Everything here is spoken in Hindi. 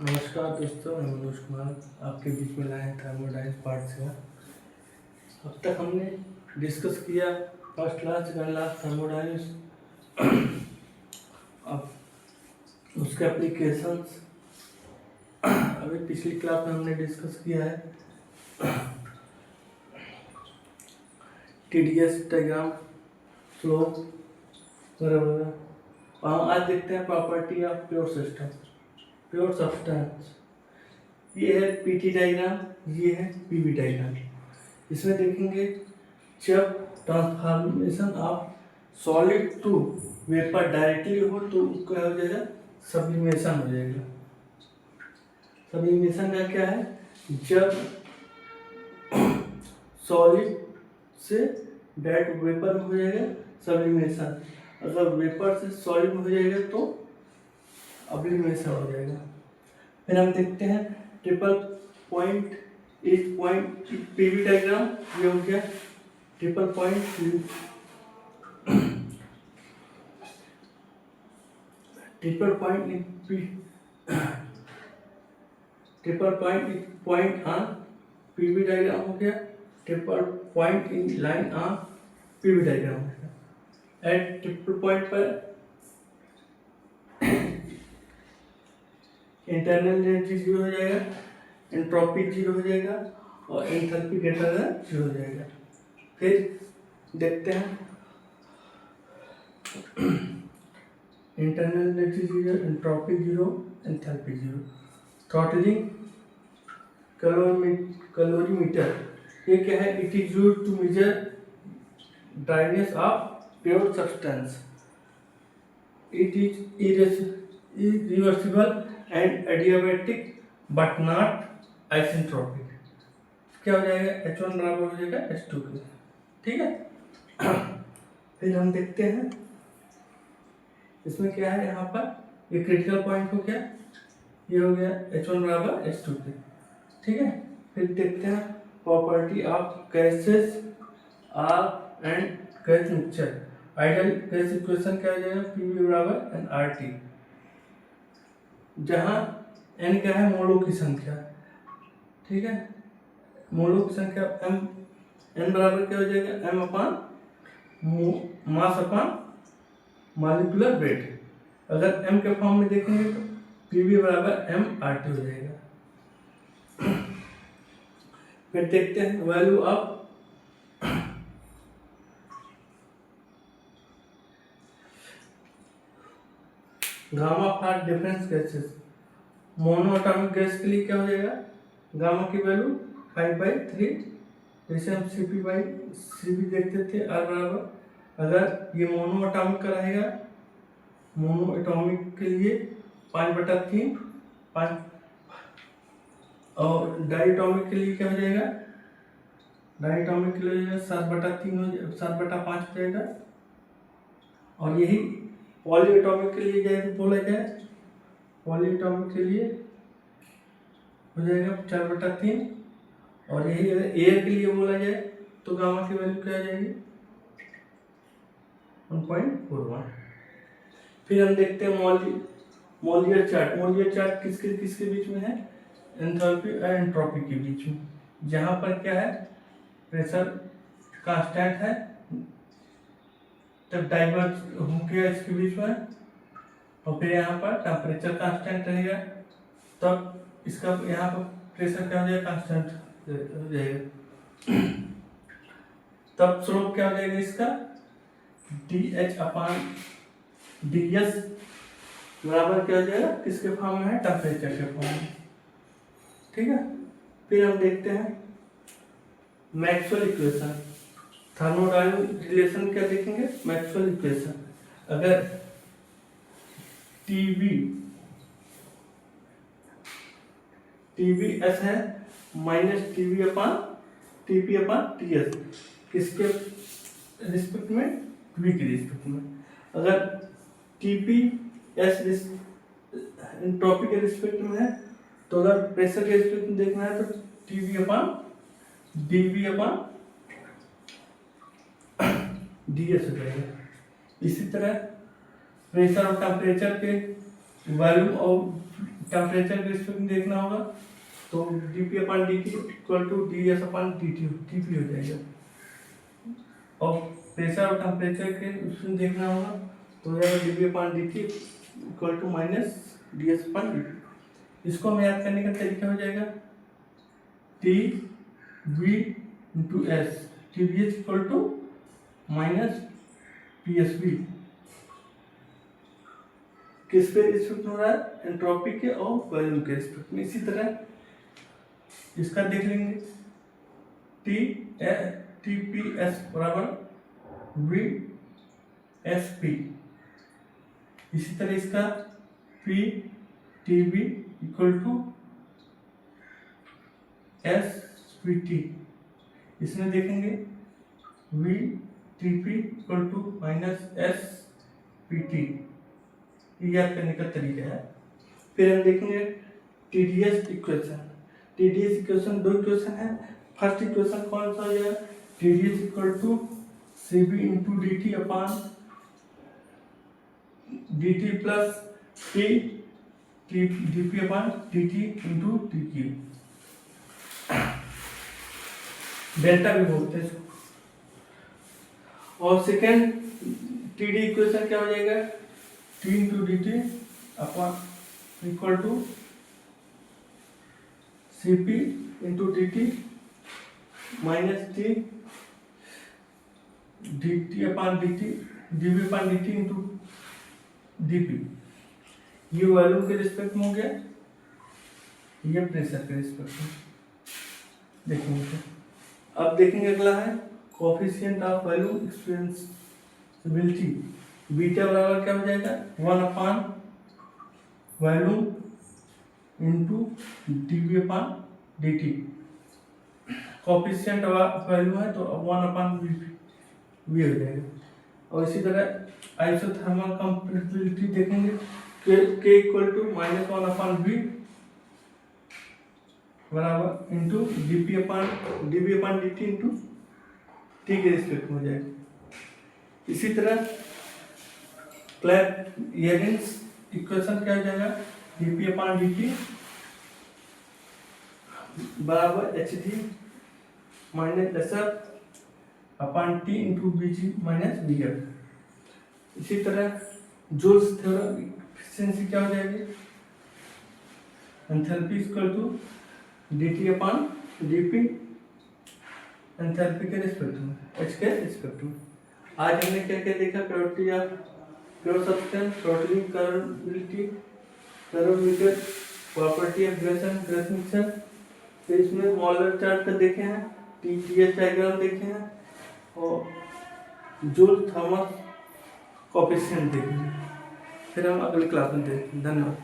नमस्कार दोस्तों, मैं मनोज कुमार आपके बीच में लाए हैं थर्मोडाइनमिक्स पार्ट से। अब तक हमने डिस्कस किया first class, second class thermodynamics, अब उसके एप्लीकेशंस। अभी पिछली क्लास में हमने डिस्कस किया है टीडीएस डायग्राम, फ्लो वगैरह वगैरह। आज देखते हैं property of pure system, pure substance. ये है पीटी डायग्राम, ये है पीवी डायग्राम। इसमें देखेंगे जब transformation of solid to vapour directly हो तो क्या हो जाएगा, सब्लिमेशन हो जाएगा। सब्लिमेशन का क्या है, जब सॉलिड से डायरेक्ट वेपर में हो जाएगा सब्लिमेशन, अगर वेपर से सॉलिड में हो जाएगा तो अब्लिमेशन हो जाएगा। फिर हम देखते हैं ट्रिपल पॉइंट पीवी डायग्राम। ये हो गया triple point on PV diagram हो गया, triple point in line on PV diagram हो गया। एट ट्रिपल पॉइंट पर इंटरनल एनर्जी 0 हो जाएगा, एंट्रोपी 0 हो जाएगा और एंथैल्पी ग्रेटर देन 0 हो जाएगा। फिर देखते हैं internal energy 0, entropy 0, enthalpy 0। Throttling calorimeter, ये क्या है, it is used to measure dryness of pure substance. It is irreversible and adiabatic but not isentropic। क्या हो जाएगा, H1 बराबर हो जाएगा H2 के। ठीक है। फिर हम देखते हैं इसमें क्या है, यहाँ पर ये क्रिटिकल पॉइंट हो गया, ये हो गया H1 बराबर H2 के। ठीक है। फिर देखते हैं property of gases R and gas mixture. Ideal gas equation क्या हो जाएगा, PV बराबर nRT, जहाँ n क्या है, मोलों की संख्या। ठीक है, मोलों की संख्या n बराबर क्या हो जाएगा, m अपान मास अपान मॉलिक्यूलर वेट। अगर m के फॉर्म में देखेंगे तो PV बराबर mRT हो जाएगा। फिर देखते हैं value of gamma for difference gases. Monoatomic gas के लिए क्या हो जाएगा, गामा की वैल्यू 5/3, जैसे हम CP देखते थे R बराबर। अगर ये मोनोएटॉमिक का रहेगा, मोनोएटॉमिक के लिए 5/3, 5, और डाइएटॉमिक के लिए क्या हो जाएगा, डाइएटॉमिक के लिए 7/3 7/5 हो जाएगा। और यही पॉलीएटॉमिक के लिए जाए बोला जाए, पॉलीएटॉमिक के लिए हो जाएगा 4/3। और यही अगर एयर के लिए बोला जाए तो गामा की वैल्यू क्या आ जाएगी, 1.41। फिर हम देखते हैं मोलियर चार्ट। मोलियर चार्ट किसके किसके बीच में है, एंथैल्पी और एंट्रोपी के बीच में। जहाँ पर क्या है, प्रेशर कांस्टेंट है, तब डाइवर्ज हो गया इसके बीच में, और फिर यहाँ पर टेम्परेचर कांस्टेंट रहेगा, तब इसका यहाँ पर प्रेशर क्या हो जाएगा, कांस्टेंट हो जाएगा। तब स्लोप क्या हो जाएगा इसका, DH अपान DS बराबर क्या हो जाएगा, किसके फॉर्म में है, टेम्परेचर के फॉर्म में। ठीक है। फिर हम देखते हैं मैक्सवेल इक्वेशन। थर्मोडायनामिक रिलेशन क्या देखेंगे, मैक्सवेल इक्वेशन। अगर TBS है माइनस TP/TS, किसके रिस्पेक्ट में, V के रिस्पेक्ट में। अगर TPS एंट्रोपी के रिस्पेक्ट में है, तो अगर प्रेशर के रिस्पेक्ट में देखना है तो TB/dV/DS हो जाएगा। इसी तरह प्रेशर और टेम्परेचर के वैल्यू और टेम्परेचर के रिस्पेक्ट में देखना होगा तो dp upon dt equal to ds upon dp हो जाएगा। और प्रेशर और टेम्परेचर के उसमें देखना होगा तो हो जाएगा dp upon dt equal to minus ds upon dp। इसको हम याद करने का तरीका हो जाएगा tv into s, tvs equal to minus psv। किस पे रिस्पेक्ट हो रहा है? एंट्रोपी के और वॉल्यूम के रिस्पेक्ट में। इसी तरह इसका देख लेंगे TPS बराबर VSP। इसी तरह इसका PTB इक्वल टू SPT। इसमें देखेंगे VTP equal to minus SPT। ये याद करने का तरीका है। फिर हम देखेंगे TDS इक्वेशन। TDS इक्वेशन दो इक्वेशन है। फर्स्ट इक्वेशन कौन सा है? TDS equal to CB into dt upon dt plus dp upon dt into dq, delta भी बोलते हैं इसको। और सेकेंड TD इक्वेशन क्या हो जाएगा? T into dt upon equal to CP into dt minus T dt upon dt dv upon dt into dp। ये वॉल्यूम के रिस्पेक्ट में हो गया, ये प्रेशर के रिस्पेक्ट में देखेंगे। अब देखेंगे अगला है कोफिशिएंट ऑफ वॉल्यूम एक्सपेंसिबिलिटी। बीटा बराबर क्या हो जाएगा? 1 अपान volume into dv upon dt। Coefficient volume है तो 1 अपान v हो जाएगा। और इसी तरह आइसोथर्मल कंपैटिबिलिटी देखेंगे k equal to minus 1 upon v बराबर into dv upon dt into t के रिस्पेक्ट में हो जाएगा। इसी तरह क्लैप इयरिंग्स इक्वेशन क्या हो जाएगा? dp अपान dt बराबर hd minus sf upon t into bg minus vf। इसी तरह जूल्स थ्योरम एफिशिएंसी क्या हो जाएगी? Enthalpy equal to dt upon dp enthalpy के रिस्पेक्ट में, h के रिस्पेक्ट में। आज हमने क्या क्या देखा? Purity of pure substance, throttling करबिलिटी, calorimeter, property of gas and gas mixture. फिर इसमें मॉलर चार्ट का देखे हैं, TTS डायग्राम देखे हैं और जूल थॉमस कोफिशिएंट देखेंगे। फिर हम अगले क्लास में देखेंगे। धन्यवाद।